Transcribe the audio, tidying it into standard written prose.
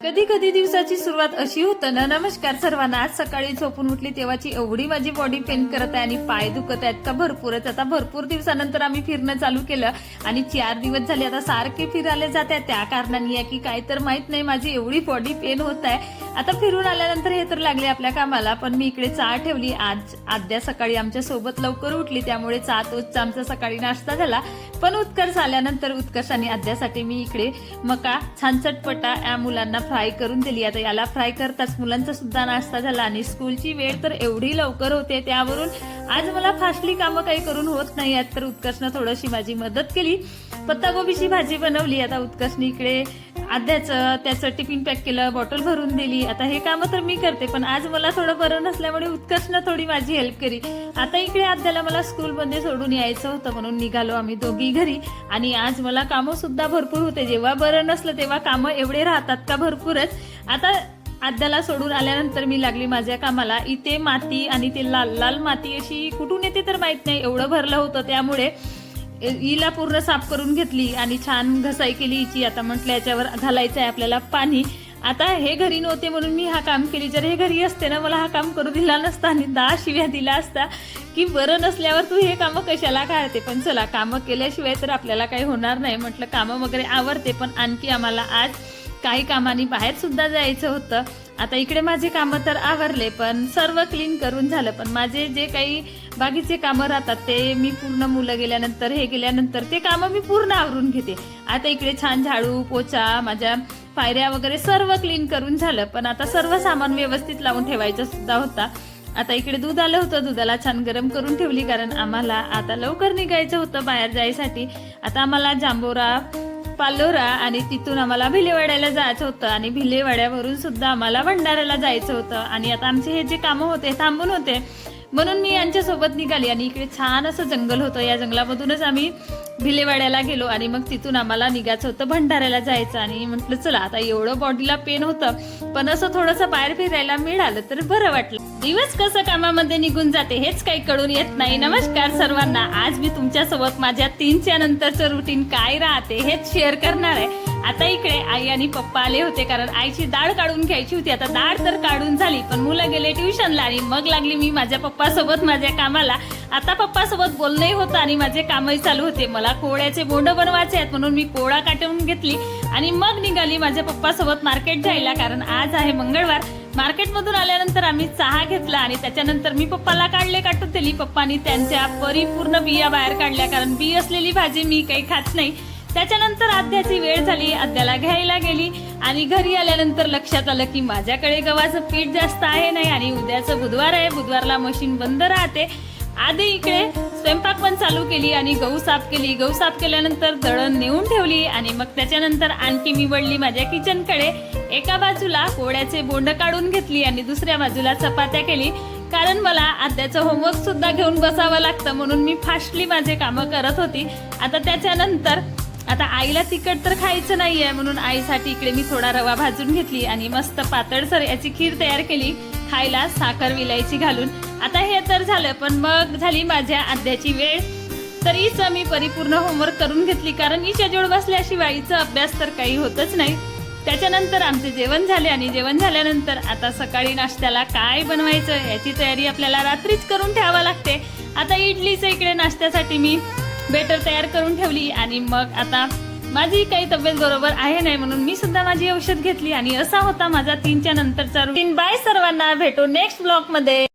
कधी कधी दिवसाची सुरुवात अशी होतं ना. नमस्कार सर्वांना. आज सकाळी झोपून उठली तेव्हाची एवढी माझी बॉडी पेन करत आहे आणि पाय दुखत आहेत का भरपूरच. आता भरपूर दिवसानंतर आम्ही फिरणं चालू केलं आणि 4 दिवस झाले आता सारखे फिरायला जात आहे. त्या कारणाने की काय तर माहित नाही माझी एवढी बॉडी पेन होत आहे. आता फिरून आल्यानंतर हे तर लागले आपल्या कामाला. पण मी इकडे चहा ठेवली. आज आद्या सकाळी आमच्या सोबत लवकर उठली त्यामुळे चहा तोच आमचा सकाळी नाश्ता झाला. पण उत्कर्ष आल्यानंतर उत्कर्ष आणि आद्यासाठी मी इकडे मका छान चटपटा या मुलांना फ्राय करून दिली. आता याला फ्राय करताच मुलांचा सुद्धा नाश्ता झाला आणि स्कूलची वेळ तर एवढी लवकर होते त्यावरून आज मला फास्टली कामं काही करून होत नाही आहेत. तर उत्कर्षनं थोडीशी माझी मदत केली. पत्तागोबीची भाजी बनवली. आता उत्कर्षने इकडे आद्याचं त्याचं टिफिन पॅक केलं, बॉटल भरून दिली. आता हे कामं तर मी करते पण आज मला थोडं बरं नसल्यामुळे उत्कर्षनं थोडी माझी हेल्प केली. आता इकडे आद्याला मला स्कूलमध्ये सोडून यायचं होतं म्हणून निघालो आम्ही दोघी घरी. आणि आज मला कामं सुद्धा भरपूर होते. जेव्हा बरं नसलं तेव्हा कामं एवढे राहतात का भरपूरच. आता आद्याला सोडून आल्यानंतर मी लागली माझ्या कामाला. इथे माती आणि ते लाल लाल माती अशी कुठून येते तर माहित नाही, एवढं भरलं होतं त्यामुळे हिला पूर्ण साफ करून घेतली आणि छान घसाई केली हिची. आता म्हटलं याच्यावर घालायचं आहे आपल्याला पाणी. आता हे घरी नव्हते म्हणून मी हा काम केली. जर हे घरी असते ना मला हा काम करू दिला नसता आणि 10 शिव्या दिला असता की बरं नसल्यावर तू हे कामं कशाला काढते. पण चला कामं केल्याशिवाय तर आपल्याला काही होणार नाही. म्हटलं कामं वगैरे आवडते पण आणखी आम्हाला आज काही कामांनी बाहेर सुद्धा जायचं होतं. आता इकडे माझे कामं तर आवरले पण सर्व क्लीन करून झालं. पण माझे जे काही बाकीचे कामं राहतात ते मी पूर्ण मुलं गेल्यानंतर हे गेल्यानंतर ते कामं मी पूर्ण आवरून घेते. आता इकडे छान झाडू पोचा माझ्या पायऱ्या वगैरे सर्व क्लीन करून झालं. पण आता सर्व सामान व्यवस्थित लावून ठेवायचं सुद्धा होता. आता इकडे दूध आलं होतं, दुधाला छान गरम करून ठेवली कारण आम्हाला आता लवकर निघायचं होतं बाहेर जायसाठी. आता आम्हाला जांभोरा पालोरा आणि तिथून आम्हाला भिलेवाड्याला जायचं होतं आणि भिलेवाड्यावरून सुद्धा आम्हाला भंडाऱ्याला जायचं होतं. आणि आता आमचे हे जे कामं होते थांबून होते म्हणून मी यांच्यासोबत निघाली. आणि इकडे छान असं जंगल होतं, या जंगलामधूनच आम्ही भिलेवाड्याला गेलो आणि मग तिथून आम्हाला निघायचं होतं भंडाऱ्याला जायचं. आणि म्हटलं चला आता एवढं बॉडीला पेन होतं पण असं थोडंसं बाहेर फिरायला मिळालं तर बरं वाटलं. दिवस कसं कामामध्ये निघून जाते हेच काही कळून येत नाही. नमस्कार सर्वांना. आज मी तुमच्यासोबत माझ्या 3च्या नंतरचं रुटीन काय राहते हेच शेअर करणार आहे. आता इकडे आई आणि पप्पा आले होते कारण आईची डाळ काढून घ्यायची होती. आता डाळ तर काढून झाली पण मुलं गेले ट्युशनला आणि मग लागली मी माझ्या पप्पासोबत माझ्या कामाला. आता पप्पासोबत बोलणंही होतं आणि माझे कामही चालू होते. मला कोळ्याचे बोंड बनवायचे आहेत म्हणून मी कोळा काटून घेतली आणि मग निघाली माझ्या पप्पासोबत मार्केट जायला कारण आज आहे मंगळवार. मार्केटमधून आल्यानंतर आम्ही चहा घेतला आणि त्याच्यानंतर मी पप्पाला काढले काटून दिली. पप्पानी त्यांच्या परिपूर्ण बिया बाहेर काढल्या कारण बी असलेली भाजी मी काही खात नाही. त्याच्यानंतर आद्याची वेळ झाली, आद्याला घ्यायला गेली आणि घरी आल्यानंतर लक्षात आलं की माझ्याकडे गव्हाचं पीठ जास्त आहे नाही आणि उद्याचं बुधवार आहे, बुधवारला मशीन बंद राहते. आधी इकडे स्वयंपाक पण चालू केली आणि गहू साफ केली. गहू साफ केल्यानंतर दळण नेऊन ठेवली आणि मग त्याच्यानंतर आणखी मी वळली माझ्या किचनकडे. एका बाजूला कोळ्याचे बोंड काढून घेतली आणि दुसऱ्या बाजूला चपात्या केली कारण मला आद्याचं होमवर्क सुद्धा घेऊन बसावं लागतं म्हणून मी फास्टली माझे कामं करत होती. आता त्याच्यानंतर आता आईला तिखट तर खायचं नाहीये म्हणून आईसाठी इकडे मी थोडा रवा भाजून घेतली आणि मस्त पातळसर याची खीर तयार केली खायला साखर विलायची घालून. आता हे तर झालं पण मग झाली माझ्या आद्याची वेळ. तर हिचं मी परिपूर्ण होमवर्क करून घेतली कारण हिच्या जोड बसल्याशिवाय हिचा अभ्यास तर काही होतच नाही. त्याच्यानंतर आमचे जेवण झाले आणि जेवण झाल्यानंतर आता सकाळी नाश्त्याला काय बनवायचं याची तयारी आपल्याला रात्रीच करून ठेवावं लागते. आता इडलीचं इकडे नाश्त्यासाठी मी बेटर तयार करून ठेवली आणि मग आता माझी काही तब्येत बरोबर आहे नाही म्हणून मी सुद्धा माझी औषध घेतली आणि असा होता माझा 3च्या नंतरचा रुटीन. बाय सर्वांना, भेटू नेक्स्ट ब्लॉग मध्ये.